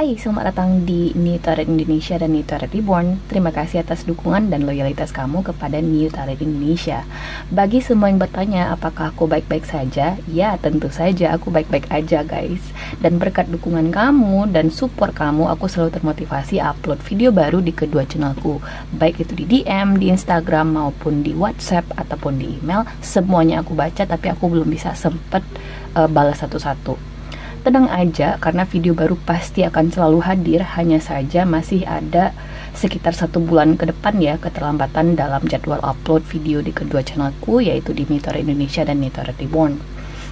Hai, selamat datang di New Talent Indonesia dan New Talent Reborn. Terima kasih atas dukungan dan loyalitas kamu kepada New Talent Indonesia. Bagi semua yang bertanya apakah aku baik-baik saja, ya tentu saja aku baik-baik aja guys. Dan berkat dukungan kamu dan support kamu, aku selalu termotivasi upload video baru di kedua channelku. Baik itu di DM, di Instagram, maupun di WhatsApp, ataupun di email. Semuanya aku baca, tapi aku belum bisa sempet balas satu-satu. Tenang aja, karena video baru pasti akan selalu hadir. Hanya saja masih ada sekitar 1 bulan ke depan ya keterlambatan dalam jadwal upload video di kedua channelku, yaitu di New Talent Indonesia dan New Talent Reborn,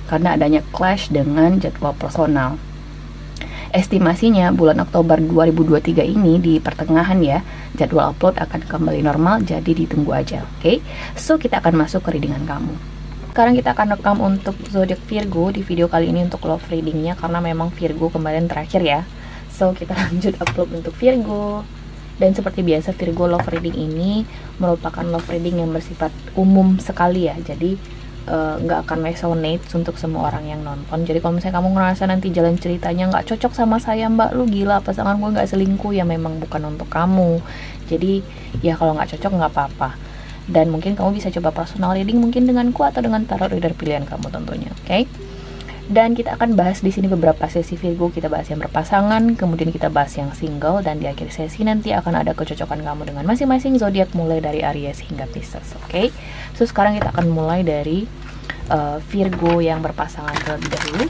karena adanya clash dengan jadwal personal. Estimasinya bulan Oktober 2023 ini di pertengahan ya, jadwal upload akan kembali normal, jadi ditunggu aja, oke? So kita akan masuk ke readingan kamu. Sekarang kita akan rekam untuk zodiak Virgo di video kali ini untuk love readingnya, karena memang Virgo kemarin terakhir ya. So kita lanjut upload untuk Virgo. Dan seperti biasa Virgo love reading ini merupakan love reading yang bersifat umum sekali ya. Jadi nggak akan resonate untuk semua orang yang nonton. Jadi kalau misalnya kamu ngerasa nanti jalan ceritanya nggak cocok sama saya, mbak lu gila, pasangan gue nggak selingkuh, ya memang bukan untuk kamu. Jadi ya kalau nggak cocok nggak apa-apa. Dan mungkin kamu bisa coba personal reading mungkin denganku atau dengan tarot reader pilihan kamu tentunya, oke? Dan kita akan bahas di sini beberapa sesi Virgo. Kita bahas yang berpasangan, kemudian kita bahas yang single, dan di akhir sesi nanti akan ada kecocokan kamu dengan masing-masing zodiak mulai dari Aries hingga Pisces, oke? So sekarang kita akan mulai dari Virgo yang berpasangan terlebih dahulu.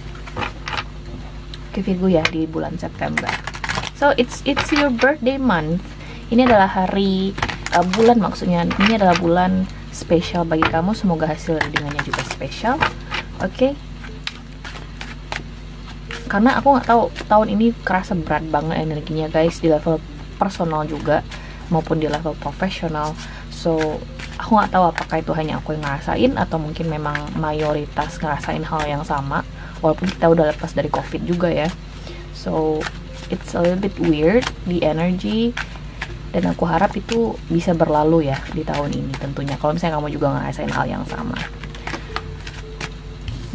Oke, Virgo ya di bulan September. So it's your birthday month. Ini adalah hari bulan, maksudnya ini adalah bulan spesial bagi kamu. Semoga hasil readingannya juga spesial, oke? Karena aku nggak tahu, tahun ini kerasa berat banget energinya guys, di level personal juga maupun di level profesional. So aku nggak tahu apakah itu hanya aku yang ngerasain atau mungkin memang mayoritas ngerasain hal yang sama, walaupun kita udah lepas dari COVID juga ya. So it's a little bit weird the energy. Dan aku harap itu bisa berlalu ya di tahun ini tentunya, kalau misalnya kamu juga ngerasain hal yang sama.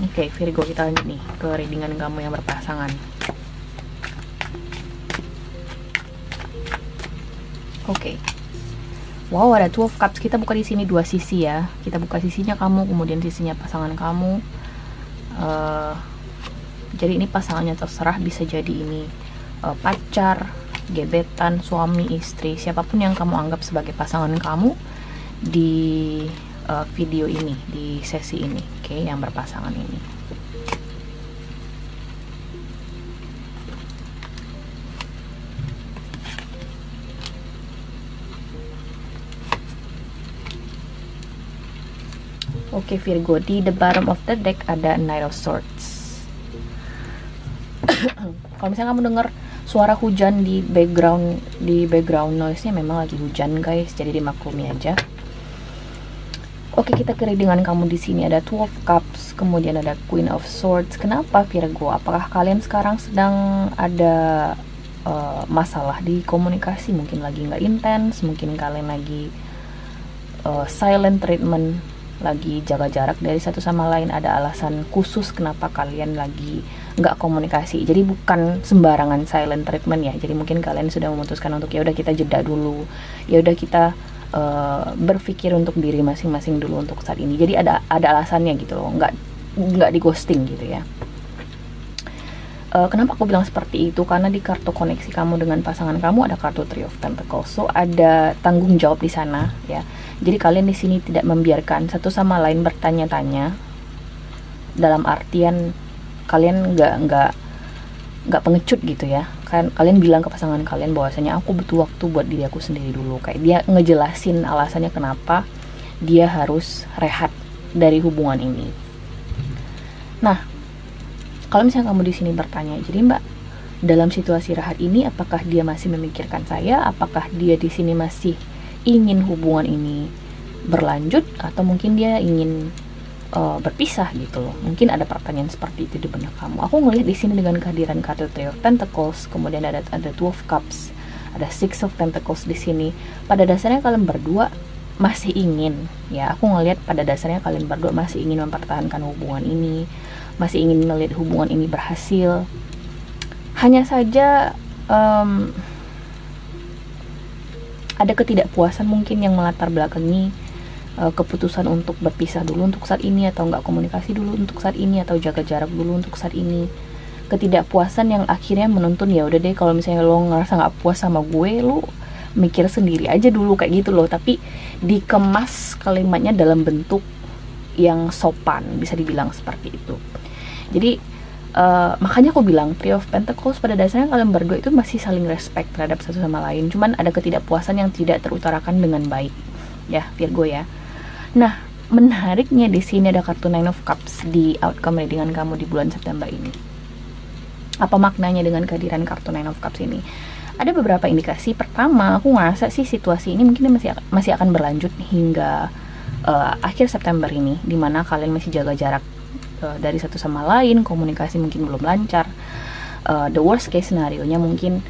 Oke, Virgo, kita lanjut nih ke readingan kamu yang berpasangan. Oke. Wow, ada Two of Cups. Kita buka di sini dua sisi ya. Kita buka sisinya kamu, kemudian sisinya pasangan kamu. Jadi ini pasangannya terserah, bisa jadi ini pacar, gebetan, suami, istri, siapapun yang kamu anggap sebagai pasangan kamu di video ini, di sesi ini, oke, yang berpasangan ini. Oke, Virgo, di the bottom of the deck ada Knight of Swords. Kalau misalnya kamu dengar suara hujan di background noise-nya, memang lagi hujan guys, jadi dimaklumi aja. Oke, kita ke readingan kamu. Di sini ada Two of Cups, kemudian ada Queen of Swords. Kenapa Virgo? Apakah kalian sekarang sedang ada masalah di komunikasi? Mungkin lagi nggak intens, mungkin kalian lagi silent treatment, lagi jaga jarak dari satu sama lain. Ada alasan khusus kenapa kalian lagi nggak komunikasi. Jadi bukan sembarangan silent treatment ya. Jadi mungkin kalian sudah memutuskan untuk ya udah kita jeda dulu, ya udah kita berpikir untuk diri masing-masing dulu untuk saat ini. Jadi ada alasannya gitu loh, nggak di ghosting gitu ya. Kenapa aku bilang seperti itu? Karena di kartu koneksi kamu dengan pasangan kamu ada kartu Three of Pentacles. So ada tanggung jawab di sana ya. Jadi kalian di sini tidak membiarkan satu sama lain bertanya-tanya, dalam artian kalian nggak pengecut gitu ya. Kalian bilang ke pasangan kalian bahwasanya aku butuh waktu buat diri aku sendiri dulu. Kayak dia ngejelasin alasannya kenapa dia harus rehat dari hubungan ini. Nah, kalau misalnya kamu di sini bertanya, jadi mbak, dalam situasi rehat ini apakah dia masih memikirkan saya? Apakah dia di sini masih ingin hubungan ini berlanjut, atau mungkin dia ingin berpisah gitu loh? Mungkin ada pertanyaan seperti itu di benak kamu. Aku ngelihat di sini dengan kehadiran kartu Three of Pentacles, kemudian ada Two of Cups, ada Six of Pentacles di sini. Pada dasarnya kalian berdua masih ingin, ya aku ngelihat pada dasarnya kalian berdua masih ingin mempertahankan hubungan ini, masih ingin melihat hubungan ini berhasil. Hanya saja um, ada ketidakpuasan mungkin yang melatar belakangi keputusan untuk berpisah dulu untuk saat ini, atau nggak komunikasi dulu untuk saat ini, atau jaga jarak dulu untuk saat ini. Ketidakpuasan yang akhirnya menuntun, ya udah deh, kalau misalnya lo ngerasa nggak puas sama gue, lo mikir sendiri aja dulu, kayak gitu loh. Tapi dikemas kalimatnya dalam bentuk yang sopan, bisa dibilang seperti itu. Jadi makanya aku bilang Three of Pentacles pada dasarnya kalian berdua itu masih saling respect terhadap satu sama lain, cuman ada ketidakpuasan yang tidak terutarakan dengan baik, ya Virgo ya. Nah, menariknya di sini ada kartu Nine of Cups di outcome readingan kamu di bulan September ini. Apa maknanya dengan kehadiran kartu Nine of Cups ini? Ada beberapa indikasi. Pertama, aku ngerasa sih situasi ini mungkin masih akan berlanjut hingga akhir September ini, dimana kalian masih jaga jarak dari satu sama lain, komunikasi mungkin belum lancar. The worst case scenario-nya mungkin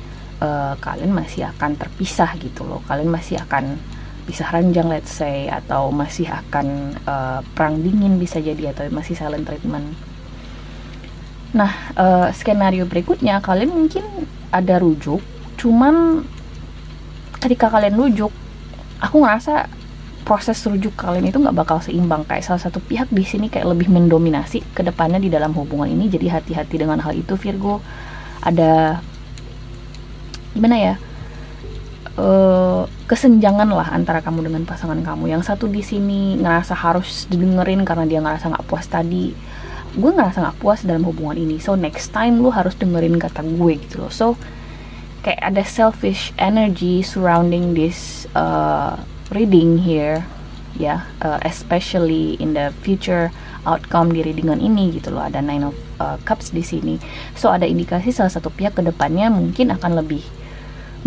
kalian masih akan terpisah gitu loh. Kalian masih akan pisah ranjang, let's say, atau masih akan perang dingin bisa jadi, atau masih silent treatment. Nah, skenario berikutnya kalian mungkin ada rujuk, cuman ketika kalian rujuk, aku ngerasa proses rujuk kalian itu nggak bakal seimbang. Kayak salah satu pihak di sini kayak lebih mendominasi ke depannya di dalam hubungan ini. Jadi hati-hati dengan hal itu Virgo. Ada gimana ya, kesenjangan lah antara kamu dengan pasangan kamu. Yang satu di sini ngerasa harus didengerin karena dia ngerasa nggak puas tadi. Gue ngerasa nggak puas dalam hubungan ini, so next time lu harus dengerin kata gue gitu loh. So kayak ada selfish energy surrounding this reading here, ya, especially in the future outcome di readingan ini gitu loh. Ada Nine of Cups di sini, so ada indikasi salah satu pihak kedepannya mungkin akan lebih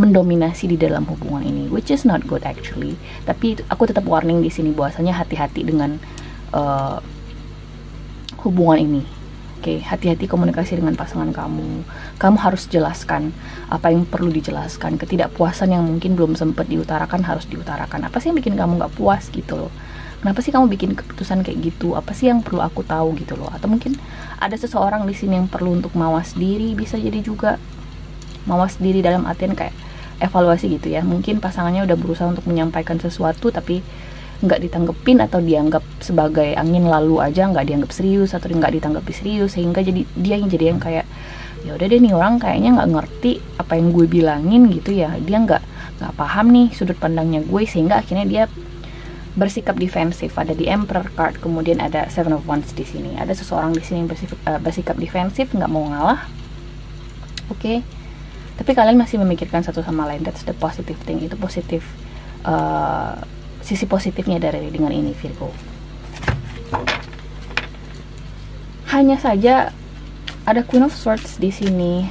mendominasi di dalam hubungan ini, which is not good actually. Tapi aku tetap warning di sini bahwasanya hati-hati dengan hubungan ini. Oke, hati-hati komunikasi dengan pasangan kamu. Kamu harus jelaskan apa yang perlu dijelaskan. Ketidakpuasan yang mungkin belum sempat diutarakan harus diutarakan. Apa sih yang bikin kamu nggak puas gitu loh? Kenapa sih kamu bikin keputusan kayak gitu? Apa sih yang perlu aku tahu gitu loh? Atau mungkin ada seseorang di sini yang perlu untuk mawas diri, bisa jadi juga. Mawas diri dalam artian kayak evaluasi gitu ya. Mungkin pasangannya udah berusaha untuk menyampaikan sesuatu tapi nggak ditanggepin, atau dianggap sebagai angin lalu aja, nggak dianggap serius, atau nggak ditanggapi serius, sehingga dia yang kayak ya udah deh, nih orang kayaknya nggak ngerti apa yang gue bilangin gitu ya, dia nggak paham nih sudut pandangnya gue, sehingga akhirnya dia bersikap defensif. Ada di Emperor card, kemudian ada Seven of Wands di sini. Ada seseorang di sini yang bersikap defensif, nggak mau ngalah. Oke. Tapi kalian masih memikirkan satu sama lain. That's the positive thing. Itu positif, sisi positifnya dari readingan ini Virgo. Hanya saja ada Queen of Swords di sini.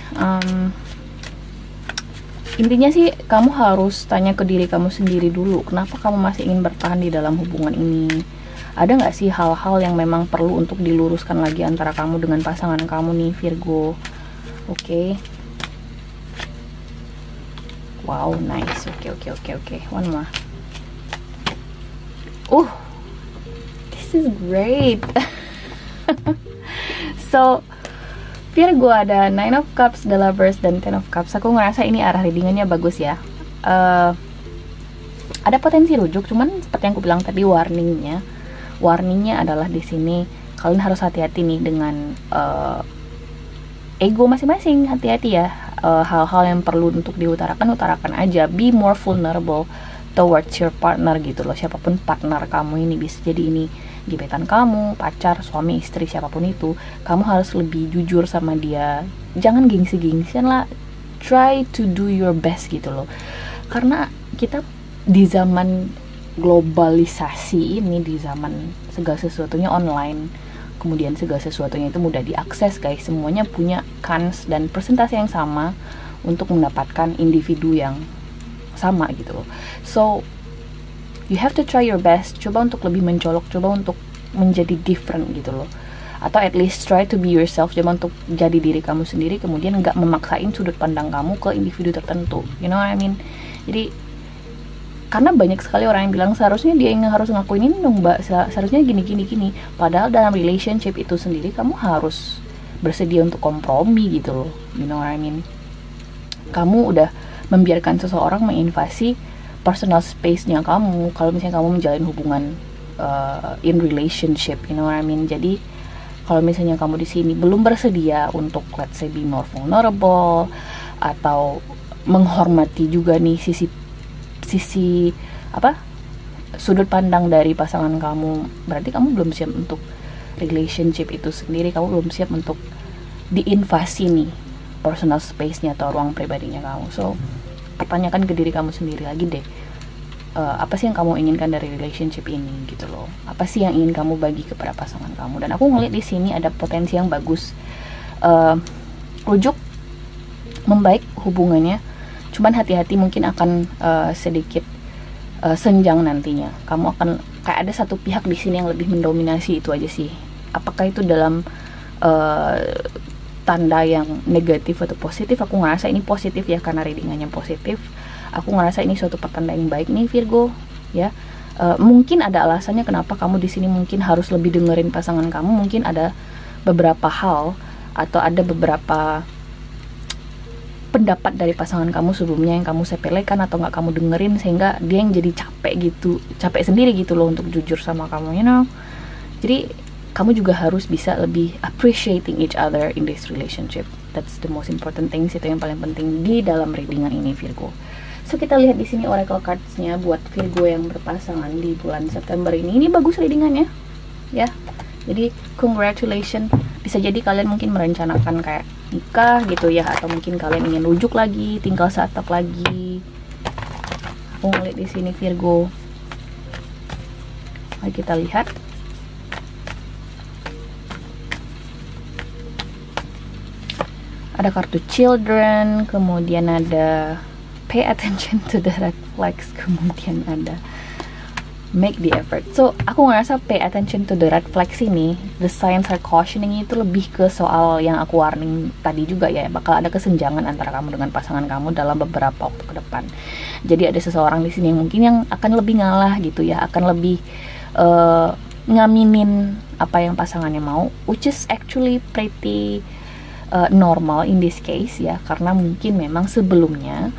Intinya sih kamu harus tanya ke diri kamu sendiri dulu, kenapa kamu masih ingin bertahan di dalam hubungan ini? Ada nggak sih hal-hal yang memang perlu untuk diluruskan lagi antara kamu dengan pasangan kamu nih Virgo? Oke. Wow, nice. Oke. One more. This is great. So Virgo ada Nine of Cups, The Lovers, dan Ten of Cups. Aku ngerasa ini arah readingannya bagus ya. Ada potensi rujuk, cuman seperti yang aku bilang tadi, warningnya adalah di sini kalian harus hati-hati nih dengan ego masing-masing. Hati-hati ya, hal-hal yang perlu untuk utarakan aja. Be more vulnerable towards your partner gitu loh. Siapapun partner kamu ini, bisa jadi ini gebetan kamu, pacar, suami, istri, siapapun itu, kamu harus lebih jujur sama dia. Jangan gengsi-gengsian lah. Try to do your best gitu loh. Karena kita di zaman globalisasi ini, di zaman segala sesuatunya online, kemudian segala sesuatunya itu mudah diakses guys. Semuanya punya kans dan persentase yang sama untuk mendapatkan individu yang sama gitu loh. So you have to try your best, coba untuk lebih mencolok, coba untuk menjadi different gitu loh, atau at least try to be yourself, coba untuk jadi diri kamu sendiri, kemudian nggak memaksain sudut pandang kamu ke individu tertentu, you know what I mean? Jadi karena banyak sekali orang yang bilang seharusnya dia yang harus ngakuin ini dong mbak, seharusnya gini, padahal dalam relationship itu sendiri kamu harus bersedia untuk kompromi gitu loh, you know what I mean? kamu udah membiarkan seseorang menginvasi personal space-nya kamu kalau misalnya kamu menjalin hubungan in relationship, you know what I mean. Jadi kalau misalnya kamu di sini belum bersedia untuk let's say be more vulnerable atau menghormati juga nih sisi apa sudut pandang dari pasangan kamu, berarti kamu belum siap untuk relationship itu sendiri. Kamu belum siap untuk diinvasi nih personal space-nya atau ruang pribadinya kamu. So pertanyakan ke diri kamu sendiri lagi deh, apa sih yang kamu inginkan dari relationship ini gitu loh. Apa sih yang ingin kamu bagi kepada pasangan kamu. Dan aku ngeliat di sini ada potensi yang bagus, rujuk membaik hubungannya, cuman hati-hati mungkin akan sedikit senjang nantinya. Kamu akan kayak ada satu pihak di sini yang lebih mendominasi, itu aja sih. Apakah itu dalam tanda yang negatif atau positif? Aku ngerasa ini positif ya, karena readingannya positif. Aku ngerasa ini suatu pertanda yang baik nih Virgo ya. Mungkin ada alasannya kenapa kamu di sini mungkin harus lebih dengerin pasangan kamu. Mungkin ada beberapa hal atau ada beberapa pendapat dari pasangan kamu sebelumnya yang kamu sepelekan atau nggak kamu dengerin, sehingga dia yang jadi capek sendiri gitu loh untuk jujur sama kamu, you know. Jadi kamu juga harus bisa lebih appreciating each other in this relationship. That's the most important things, itu yang paling penting di dalam readingan ini Virgo. So kita lihat di sini oracle cards-nya buat Virgo yang berpasangan di bulan September ini. Ini bagus readingannya ya. Jadi congratulations. Bisa jadi kalian mungkin merencanakan kayak nikah gitu ya, atau mungkin kalian ingin rujuk lagi, tinggal seatap lagi. Aku ngeliat di sini Virgo. Mari kita lihat. Ada kartu children, kemudian ada pay attention to the red flags, kemudian ada make the effort. So aku ngerasa pay attention to the red flags ini, the signs are cautioning, itu lebih ke soal yang aku warning tadi juga ya, bakal ada kesenjangan antara kamu dengan pasangan kamu dalam beberapa waktu ke depan. Jadi ada seseorang di sini yang mungkin yang akan lebih ngalah gitu ya, akan lebih ngaminin apa yang pasangannya mau, which is actually pretty normal in this case ya, karena mungkin memang sebelumnya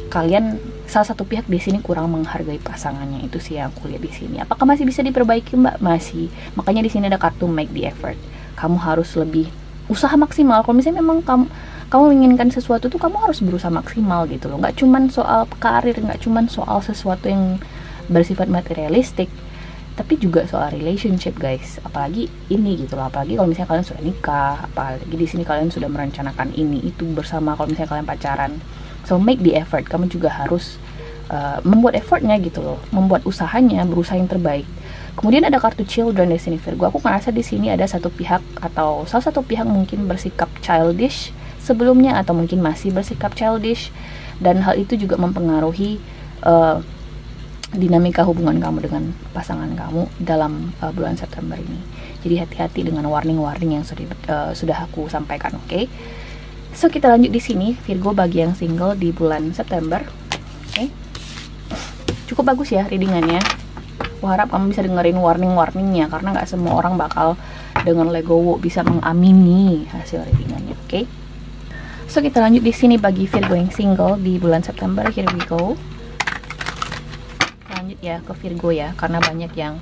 kalian salah satu pihak di sini kurang menghargai pasangannya. Itu sih yang aku lihat di sini. Apakah masih bisa diperbaiki Mbak? Masih. Makanya di sini ada kartu make the effort. Kamu harus lebih usaha maksimal. Kalau misalnya memang kamu menginginkan sesuatu tuh, kamu harus berusaha maksimal gitu loh. Nggak cuman soal karir, nggak cuman soal sesuatu yang bersifat materialistik, tapi juga soal relationship guys. Apalagi ini gitu loh, apalagi kalau misalnya kalian sudah nikah, apalagi di sini kalian sudah merencanakan ini itu bersama, kalau misalnya kalian pacaran. So make the effort. Kamu juga harus membuat effortnya gitu loh, membuat usahanya, berusaha yang terbaik. Kemudian ada kartu children di sini Virgo. Aku ngerasa di sini ada satu pihak atau salah satu pihak mungkin bersikap childish sebelumnya, atau mungkin masih bersikap childish, dan hal itu juga mempengaruhi dinamika hubungan kamu dengan pasangan kamu dalam bulan September ini. Jadi hati-hati dengan warning-warning yang sudah aku sampaikan, oke? So kita lanjut di sini Virgo bagi yang single di bulan September. Oke. Cukup bagus ya readingannya. Aku harap kamu bisa dengerin warning-warningnya, karena nggak semua orang bakal dengan legowo bisa mengamini hasil readingannya, oke? So kita lanjut di sini bagi Virgo yang single di bulan September. Here we go. Lanjut ya ke Virgo ya, karena banyak yang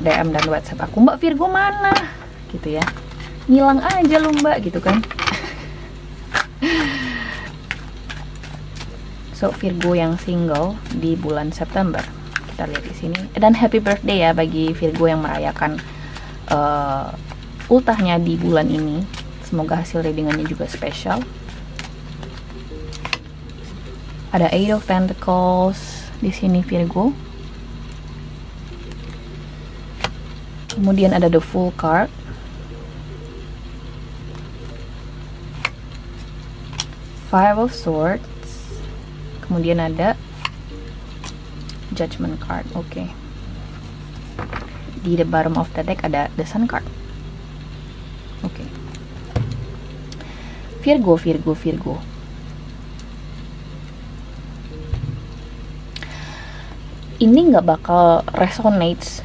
DM dan WhatsApp aku, Mbak Virgo mana? Gitu ya. Ngilang aja lu Mbak gitu kan. So Virgo yang single di bulan September, kita lihat di sini. Dan happy birthday ya bagi Virgo yang merayakan ultahnya di bulan ini. Semoga hasil readingannya juga spesial. Ada Eight of Pentacles di sini Virgo. Kemudian ada the Fool card. Five of Swords. Kemudian ada Judgment card. Oke. Di the bottom of the deck ada the Sun card. Oke. Virgo. Ini nggak bakal resonate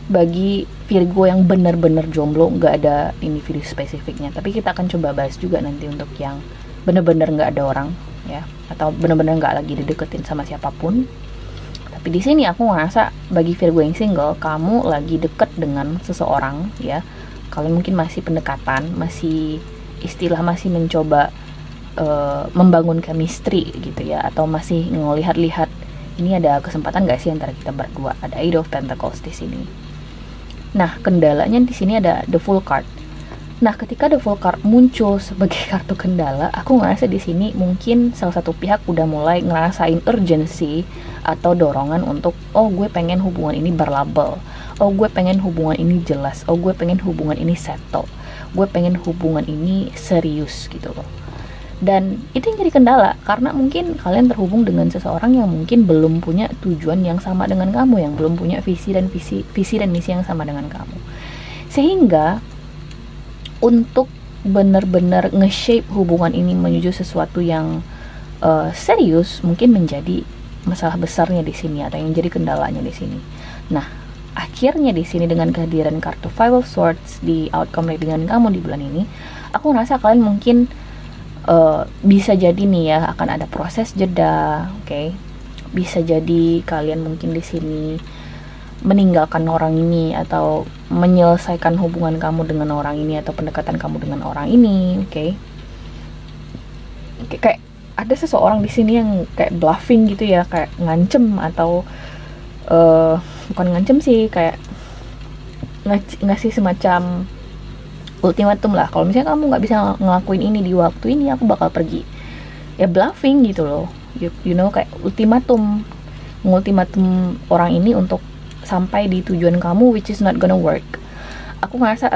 bagi Virgo yang benar-benar jomblo, nggak ada individu spesifiknya. Tapi kita akan coba bahas juga nanti untuk yang bener-bener nggak ada orang ya, atau bener-bener nggak lagi dideketin sama siapapun. Tapi di sini aku ngerasa bagi Virgo yang single, kamu lagi deket dengan seseorang ya. Kalian mungkin masih pendekatan, masih masih mencoba membangun chemistry gitu ya, atau masih ngelihat-lihat ini ada kesempatan gak sih antara kita berdua. Ada Eight of Pentacles di sini. Nah, kendalanya di sini ada The Fool card. Nah, ketika The Fool card muncul sebagai kartu kendala, aku ngerasa di sini mungkin salah satu pihak udah mulai ngerasain urgency atau dorongan untuk, oh gue pengen hubungan ini berlabel, oh gue pengen hubungan ini jelas, oh gue pengen hubungan ini settle, gue pengen hubungan ini serius gitu loh. Dan itu yang jadi kendala, karena mungkin kalian terhubung dengan seseorang yang mungkin belum punya tujuan yang sama dengan kamu, yang belum punya visi dan misi yang sama dengan kamu. Sehingga untuk benar-benar nge-shape hubungan ini menuju sesuatu yang serius mungkin menjadi masalah besarnya di sini, atau yang jadi kendalanya di sini. Nah, akhirnya di sini dengan kehadiran kartu Five of Swords di outcome dengan kamu di bulan ini, aku ngerasa kalian mungkin bisa jadi nih ya akan ada proses jeda, oke? Bisa jadi kalian mungkin di sini meninggalkan orang ini atau menyelesaikan hubungan kamu dengan orang ini atau pendekatan kamu dengan orang ini, oke? Kayak ada seseorang di sini yang kayak bluffing gitu ya, kayak ngancem atau bukan ngancem sih, kayak ngasih semacam ultimatum lah, kalau misalnya kamu nggak bisa ngelakuin ini di waktu ini, aku bakal pergi. Ya bluffing gitu loh, you know, kayak ultimatum orang ini untuk sampai di tujuan kamu, which is not gonna work. Aku ngerasa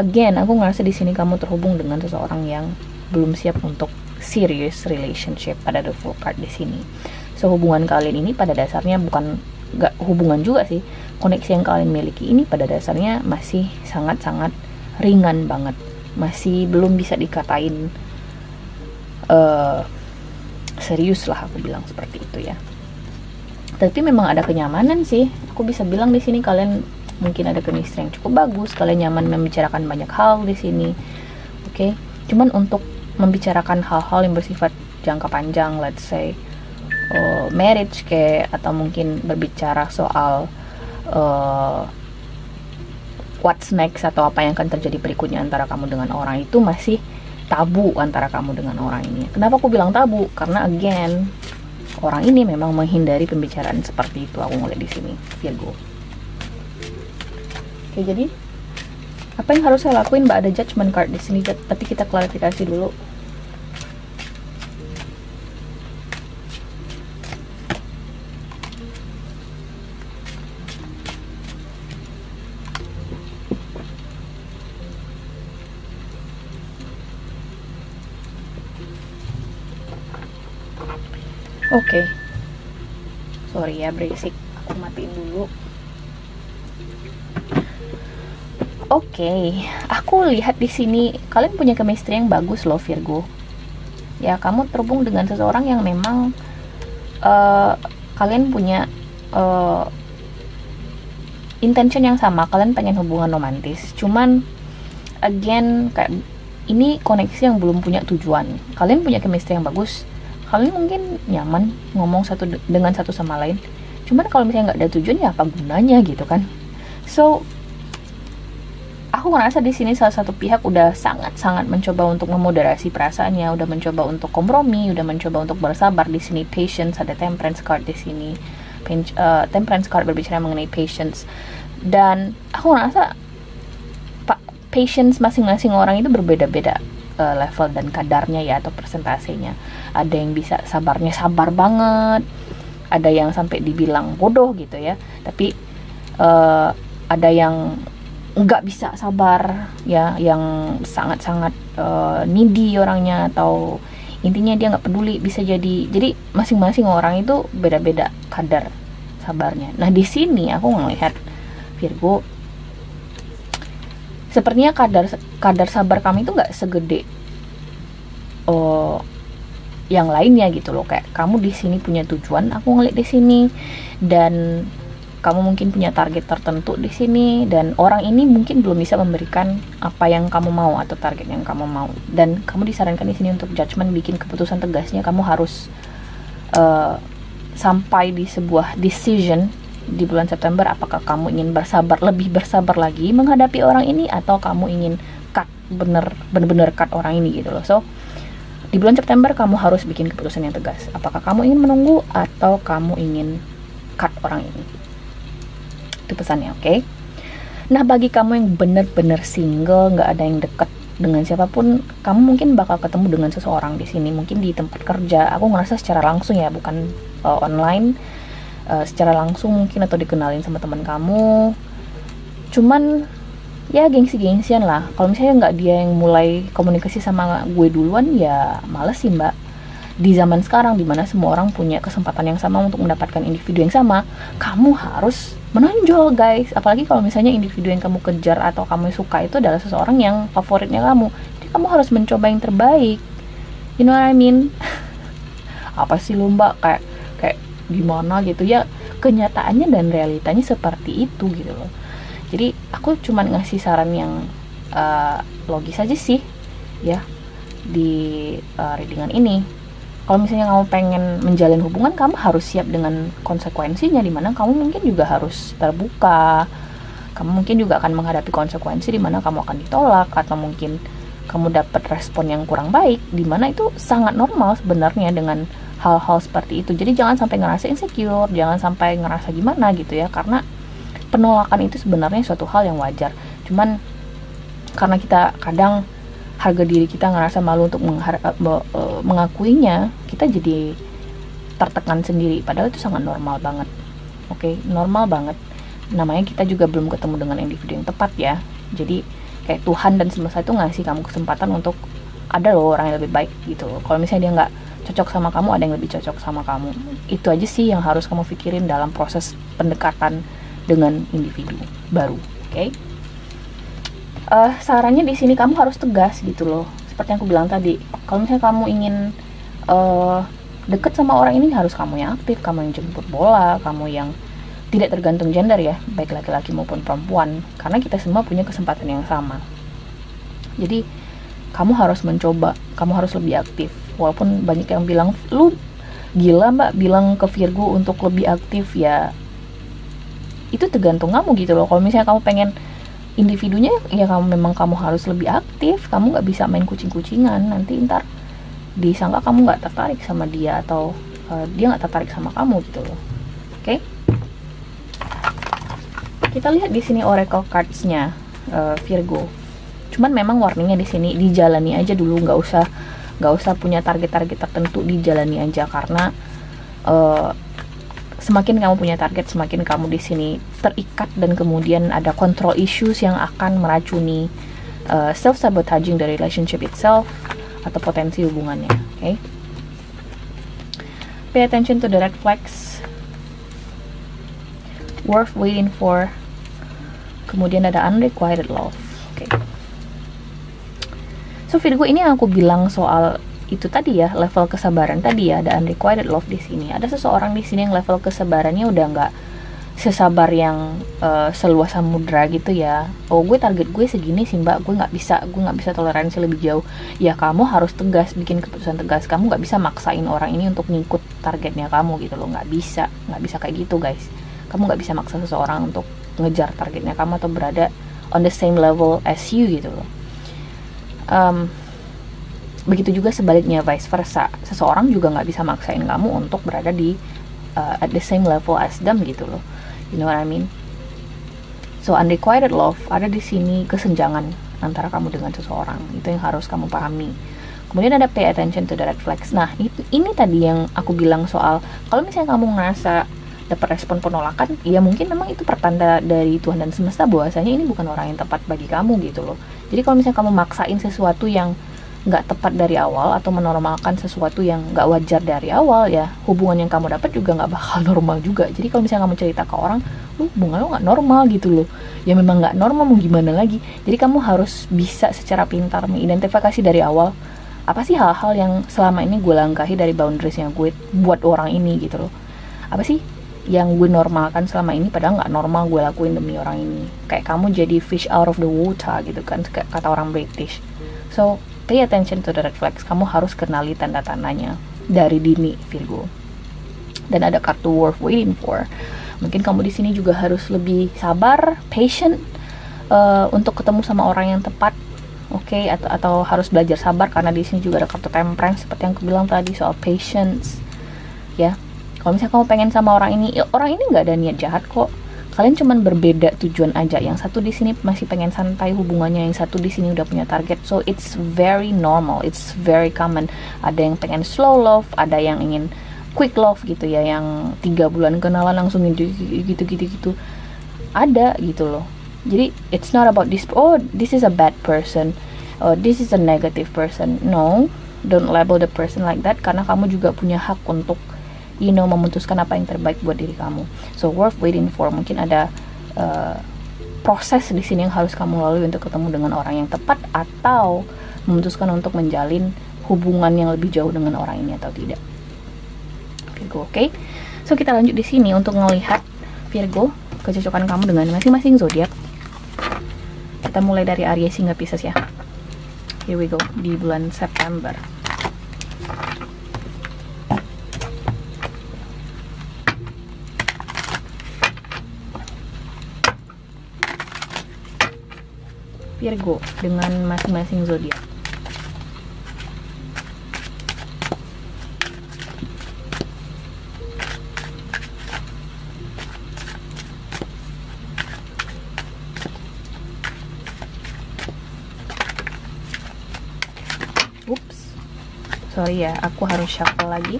di sini kamu terhubung dengan seseorang yang belum siap untuk serious relationship pada The Fool card di sini. So hubungan kalian ini pada dasarnya nggak hubungan juga sih, koneksi yang kalian miliki ini pada dasarnya masih sangat-sangat ringan banget, masih belum bisa dikatain serius lah, aku bilang seperti itu ya. Tapi memang ada kenyamanan sih, aku bisa bilang di sini kalian mungkin ada chemistry yang cukup bagus, kalian nyaman membicarakan banyak hal di sini, oke? Cuman untuk membicarakan hal-hal yang bersifat jangka panjang, let's say marriage kayak, atau mungkin berbicara soal what's next atau apa yang akan terjadi berikutnya antara kamu dengan orang itu masih tabu antara kamu dengan orang ini. Kenapa aku bilang tabu? Karena again, orang ini memang menghindari pembicaraan seperti itu. Aku ngeliat di sini, Virgo. Oke, jadi apa yang harus saya lakuin? Mbak, ada Judgment card di sini, tapi kita klarifikasi dulu. Oke. Sorry ya berisik, aku matiin dulu. Oke, aku lihat di sini kalian punya chemistry yang bagus loh, Virgo. Ya, kamu terhubung dengan seseorang yang memang kalian punya intention yang sama, kalian pengen hubungan romantis. Cuman again, kayak ini koneksi yang belum punya tujuan. Kalian punya chemistry yang bagus, kalian mungkin nyaman ngomong dengan satu sama lain. Cuman kalau misalnya nggak ada tujuan, ya apa gunanya gitu kan? So aku ngerasa di sini salah satu pihak udah sangat-sangat mencoba untuk memoderasi perasaannya, udah mencoba untuk kompromi, udah mencoba untuk bersabar. Di sini patience, ada Temperance card di sini. Temperance card berbicara mengenai patience, dan aku ngerasa patience masing-masing orang itu berbeda-beda level dan kadarnya ya, atau persentasenya. Ada yang bisa sabarnya sabar banget, ada yang sampai dibilang bodoh gitu ya, tapi ada yang nggak bisa sabar ya, yang sangat-sangat needy orangnya, atau intinya dia nggak peduli, bisa jadi masing-masing orang itu beda-beda kadar sabarnya. Nah di sini aku ngelihat Virgo, sepertinya kadar sabar kami itu nggak segede yang lainnya gitu loh. Kayak kamu di sini punya tujuan, aku ngeliat di sini, dan kamu mungkin punya target tertentu di sini, dan orang ini mungkin belum bisa memberikan apa yang kamu mau atau target yang kamu mau, dan kamu disarankan di sini untuk judgment, bikin keputusan tegasnya. Kamu harus sampai di sebuah decision di bulan September, apakah kamu ingin lebih bersabar lagi menghadapi orang ini, atau kamu ingin cut, bener-bener cut orang ini gitu loh. So di bulan September kamu harus bikin keputusan yang tegas, apakah kamu ingin menunggu atau kamu ingin cut orang ini. Itu pesannya, oke? Nah, bagi kamu yang bener-bener single, nggak ada yang deket dengan siapapun, kamu mungkin bakal ketemu dengan seseorang di sini, mungkin di tempat kerja. Aku ngerasa secara langsung ya, bukan online, secara langsung mungkin, atau dikenalin sama teman kamu. Cuman ya gengsi-gengsian lah. Kalau misalnya nggak dia yang mulai komunikasi sama gue duluan, ya males sih mbak. Di zaman sekarang dimana semua orang punya kesempatan yang sama untuk mendapatkan individu yang sama, kamu harus menonjol guys. Apalagi kalau misalnya individu yang kamu kejar atau kamu suka itu adalah seseorang yang favoritnya kamu, jadi kamu harus mencoba yang terbaik. You know what I mean? Apa sih lo mbak, kayak gimana gitu ya, kenyataannya dan realitanya seperti itu gitu loh. Jadi aku cuma ngasih saran yang logis aja sih ya di readingan ini. Kalau misalnya kamu pengen menjalin hubungan, kamu harus siap dengan konsekuensinya, dimana kamu mungkin juga harus terbuka. Kamu mungkin juga akan menghadapi konsekuensi dimana kamu akan ditolak, atau mungkin kamu dapat respon yang kurang baik, dimana itu sangat normal sebenarnya dengan hal-hal seperti itu. Jadi jangan sampai ngerasa insecure, jangan sampai ngerasa gimana gitu ya, karena penolakan itu sebenarnya suatu hal yang wajar. Cuman karena kita kadang harga diri kita ngerasa malu untuk mengakuinya, kita jadi tertekan sendiri, padahal itu sangat normal banget. Oke, normal banget. Namanya kita juga belum ketemu dengan individu yang tepat ya. Jadi kayak Tuhan dan semesta itu ngasih kamu kesempatan untuk ada loh orang yang lebih baik gitu. Kalau misalnya dia nggak cocok sama kamu, ada yang lebih cocok sama kamu. Itu aja sih yang harus kamu pikirin dalam proses pendekatan dengan individu baru. Oke? Sarannya di sini kamu harus tegas gitu loh. Seperti yang aku bilang tadi, kalau misalnya kamu ingin deket sama orang ini, harus kamu yang aktif, kamu yang jemput bola, kamu yang tidak tergantung gender ya, baik laki-laki maupun perempuan, karena kita semua punya kesempatan yang sama. Jadi kamu harus mencoba, kamu harus lebih aktif. Walaupun banyak yang bilang, lu gila mbak bilang ke Virgo untuk lebih aktif, ya itu tergantung kamu gitu loh. Kalau misalnya kamu pengen individunya, ya kamu harus lebih aktif. Kamu nggak bisa main kucing-kucingan, nanti ntar disangka kamu nggak tertarik sama dia, atau dia nggak tertarik sama kamu gitu loh. Oke? Kita lihat di sini oracle cards-nya Virgo. Cuman memang warningnya di sini dijalani aja dulu, nggak usah punya target-target tertentu, dijalani aja, karena semakin kamu punya target, semakin kamu di sini terikat, dan kemudian ada control issues yang akan meracuni self-sabotaging the relationship itself atau potensi hubungannya. Okay? Pay attention to the red flags, worth waiting for, kemudian ada unrequited love. Okay. So Virgo, ini yang aku bilang soal itu tadi ya, level kesabaran tadi ya, ada unrequited love di sini. Ada seseorang di sini yang level kesabarannya udah nggak sesabar yang seluas samudra gitu ya. Oh, gue target gue segini sih mbak, gue nggak bisa toleransi lebih jauh. Ya kamu harus tegas, bikin keputusan tegas. Kamu nggak bisa maksain orang ini untuk ngikut targetnya kamu gitu loh, nggak bisa kayak gitu guys. Kamu nggak bisa maksa seseorang untuk ngejar targetnya kamu atau berada on the same level as you gitu loh. Begitu juga sebaliknya, vice versa. Seseorang juga nggak bisa maksain kamu untuk berada di at the same level as them gitu loh. You know what I mean? So unrequited love, ada di sini kesenjangan antara kamu dengan seseorang. Itu yang harus kamu pahami. Kemudian ada pay attention to the red flags. Nah, ini tadi yang aku bilang soal kalau misalnya kamu ngerasa dapat respon penolakan, ya mungkin memang itu pertanda dari Tuhan dan semesta bahwasanya ini bukan orang yang tepat bagi kamu gitu loh. Jadi kalau misalnya kamu maksain sesuatu yang nggak tepat dari awal, atau menormalkan sesuatu yang nggak wajar dari awal, ya hubungan yang kamu dapat juga nggak bakal normal juga. Jadi kalau misalnya kamu cerita ke orang, lu hubungan lo nggak normal gitu loh, ya memang nggak normal, mau gimana lagi. Jadi kamu harus bisa secara pintar mengidentifikasi dari awal, apa sih hal-hal yang selama ini gue langkahi dari boundariesnya gue buat orang ini gitu loh. Apa sih yang gue normalkan selama ini, padahal nggak normal gue lakuin demi orang ini. Kayak kamu jadi fish out of the water gitu kan, kayak kata orang British. So pay attention to the red flags. Kamu harus kenali tanda-tandanya dari dini, Virgo. Dan ada kartu worth waiting for. Mungkin kamu di sini juga harus lebih sabar, patient, untuk ketemu sama orang yang tepat. Oke, atau harus belajar sabar, karena di sini juga ada kartu temperance seperti yang aku bilang tadi soal patience. Ya, kalau misalnya kamu pengen sama orang ini nggak ada niat jahat kok. Kalian cuman berbeda tujuan aja. Yang satu di sini masih pengen santai hubungannya, yang satu di sini udah punya target. So it's very normal, it's very common. Ada yang pengen slow love, ada yang ingin quick love gitu ya, yang 3 bulan kenalan langsung gitu. Ada gitu loh. Jadi it's not about this, oh this is a bad person, oh this is a negative person. No, don't label the person like that, karena kamu juga punya hak untuk memutuskan apa yang terbaik buat diri kamu. So worth waiting for. Mungkin ada proses di sini yang harus kamu lalui untuk ketemu dengan orang yang tepat, atau memutuskan untuk menjalin hubungan yang lebih jauh dengan orang ini atau tidak. Virgo, oke? So kita lanjut di sini untuk ngelihat Virgo kecocokan kamu dengan masing-masing zodiak. Kita mulai dari Aries hingga Pisces ya. Here we go, di bulan September. Virgo dengan masing-masing zodiak. Ups, sorry ya, aku harus shuffle lagi.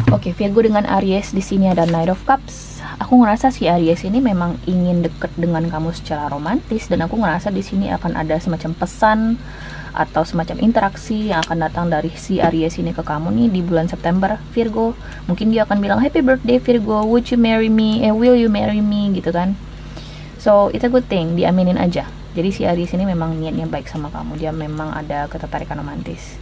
Oke, Virgo dengan Aries di sini ada Knight of Cups. Aku ngerasa si Aries ini memang ingin deket dengan kamu secara romantis, dan aku ngerasa di sini akan ada semacam pesan atau semacam interaksi yang akan datang dari si Aries ini ke kamu nih di bulan September, Virgo. Mungkin dia akan bilang happy birthday Virgo, would you marry me, will you marry me gitu kan. So it's a good thing, diaminin aja. Jadi si Aries ini memang niatnya baik sama kamu, dia memang ada ketertarikan romantis.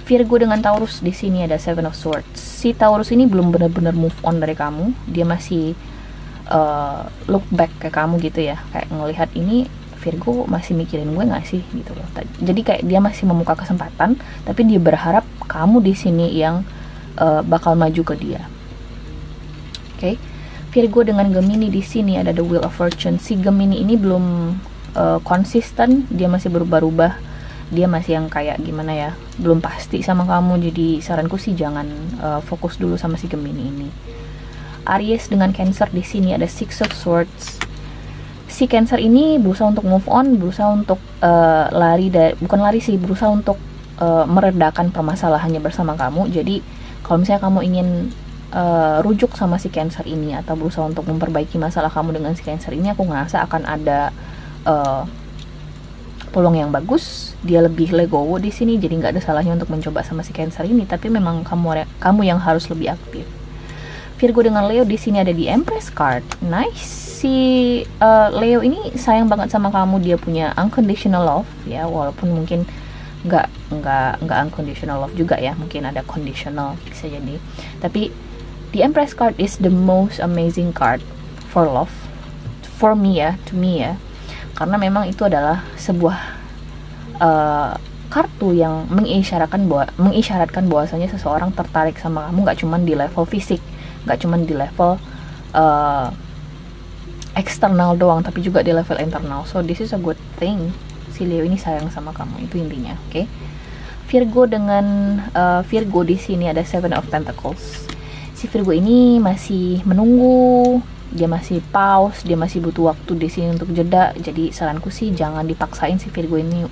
Virgo dengan Taurus di sini ada Seven of Swords. Si Taurus ini belum benar-benar move on dari kamu, dia masih look back ke kamu gitu ya, kayak ngelihat ini Virgo masih mikirin gue nggak sih gitu loh. Jadi kayak dia masih membuka kesempatan, tapi dia berharap kamu di sini yang bakal maju ke dia. Oke. Virgo dengan Gemini di sini ada the Wheel of Fortune. Si Gemini ini belum konsisten, dia masih berubah-ubah, dia masih yang kayak gimana ya, belum pasti sama kamu. Jadi saranku sih jangan fokus dulu sama si Gemini ini. Aries dengan Cancer di sini ada Six of Swords. Si Cancer ini berusaha untuk move on, berusaha untuk berusaha untuk meredakan permasalahannya bersama kamu. Jadi kalau misalnya kamu ingin rujuk sama si Cancer ini atau berusaha untuk memperbaiki masalah kamu dengan si Cancer ini, aku ngerasa akan ada peluang yang bagus. Dia lebih legowo di sini, jadi nggak ada salahnya untuk mencoba sama si Cancer ini, tapi memang kamu yang harus lebih aktif. Virgo dengan Leo di sini ada di Empress card. Nice. Si Leo ini sayang banget sama kamu, dia punya unconditional love ya, walaupun mungkin nggak unconditional love juga ya, mungkin ada conditional bisa jadi. Tapi the Empress card is the most amazing card for love for me ya, to me ya. Karena memang itu adalah sebuah kartu yang mengisyaratkan bahwasanya seseorang tertarik sama kamu, nggak cuma di level fisik, nggak cuma di level eksternal doang, tapi juga di level internal. So this is a good thing. Si Leo ini sayang sama kamu, itu intinya. Oke. Virgo dengan Virgo di sini ada Seven of Pentacles. Si Virgo ini masih menunggu, dia masih pause, dia masih butuh waktu di sini untuk jeda. Jadi saranku sih jangan dipaksain si Virgo ini,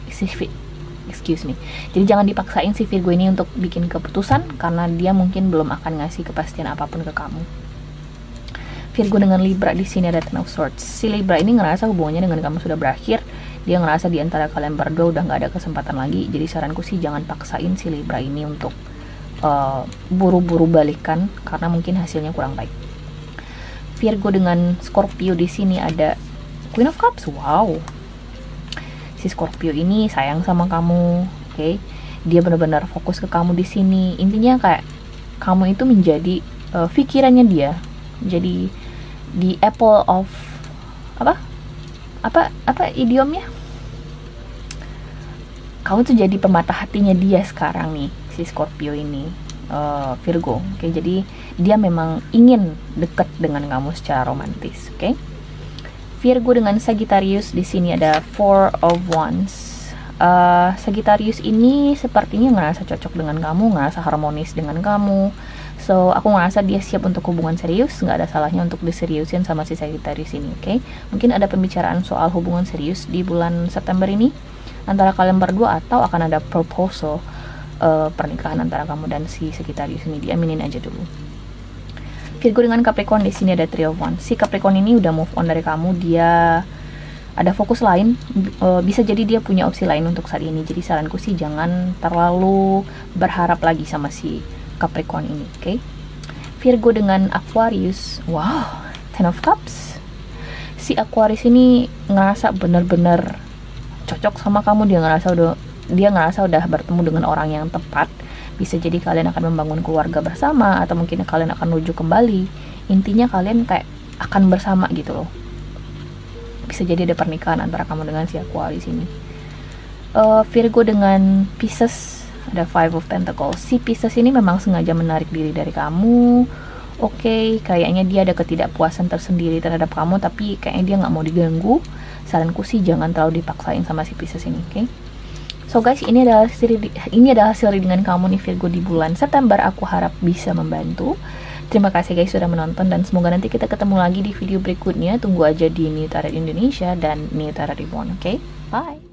Jadi jangan dipaksain si Virgo ini untuk bikin keputusan, karena dia mungkin belum akan ngasih kepastian apapun ke kamu. Virgo dengan Libra di sini ada Ten of Swords. Si Libra ini ngerasa hubungannya dengan kamu sudah berakhir. Dia ngerasa di antara kalian berdua udah nggak ada kesempatan lagi. Jadi saranku sih jangan paksain si Libra ini untuk buru-buru balikan, karena mungkin hasilnya kurang baik. Virgo dengan Scorpio di sini ada Queen of Cups. Wow. Si Scorpio ini sayang sama kamu, oke? dia benar-benar fokus ke kamu di sini. Intinya kayak kamu itu menjadi pikirannya dia, jadi the apple of apa idiomnya, kamu tuh jadi pemata hatinya dia sekarang nih, si Scorpio ini, Virgo. Oke, jadi dia memang ingin dekat dengan kamu secara romantis. Oke, Virgo dengan Sagittarius di sini ada Four of Wands. Sagittarius ini sepertinya ngerasa cocok dengan kamu, ngerasa harmonis dengan kamu. So, aku ngerasa dia siap untuk hubungan serius. Nggak ada salahnya untuk diseriusin sama si Sagittarius ini, oke? Mungkin ada pembicaraan soal hubungan serius di bulan September ini antara kalian berdua, atau akan ada proposal pernikahan antara kamu dan si Sagittarius ini. Diaminin aja dulu. Virgo dengan Capricorn di sini ada Three of Wands. Si Capricorn ini udah move on dari kamu, dia ada fokus lain, bisa jadi dia punya opsi lain untuk saat ini. Jadi saranku sih jangan terlalu berharap lagi sama si Capricorn ini, oke? Virgo dengan Aquarius, wow, Ten of Cups. Si Aquarius ini ngerasa bener-bener cocok sama kamu, dia ngerasa udah bertemu dengan orang yang tepat. Bisa jadi kalian akan membangun keluarga bersama, atau mungkin kalian akan rujuk kembali. Intinya kalian kayak akan bersama gitu loh. Bisa jadi ada pernikahan antara kamu dengan si Aquarius ini. Virgo dengan Pisces ada Five of Pentacles. Si Pisces ini memang sengaja menarik diri dari kamu. Oke, kayaknya dia ada ketidakpuasan tersendiri terhadap kamu, tapi kayaknya dia nggak mau diganggu. Saranku sih jangan terlalu dipaksain sama si Pisces ini, oke? So guys, ini adalah hasil readingan kamu nih Virgo di bulan September. Aku harap bisa membantu. Terima kasih guys sudah menonton, dan semoga nanti kita ketemu lagi di video berikutnya. Tunggu aja di New Tarot Indonesia dan New Tarot Reborn, oke? Bye!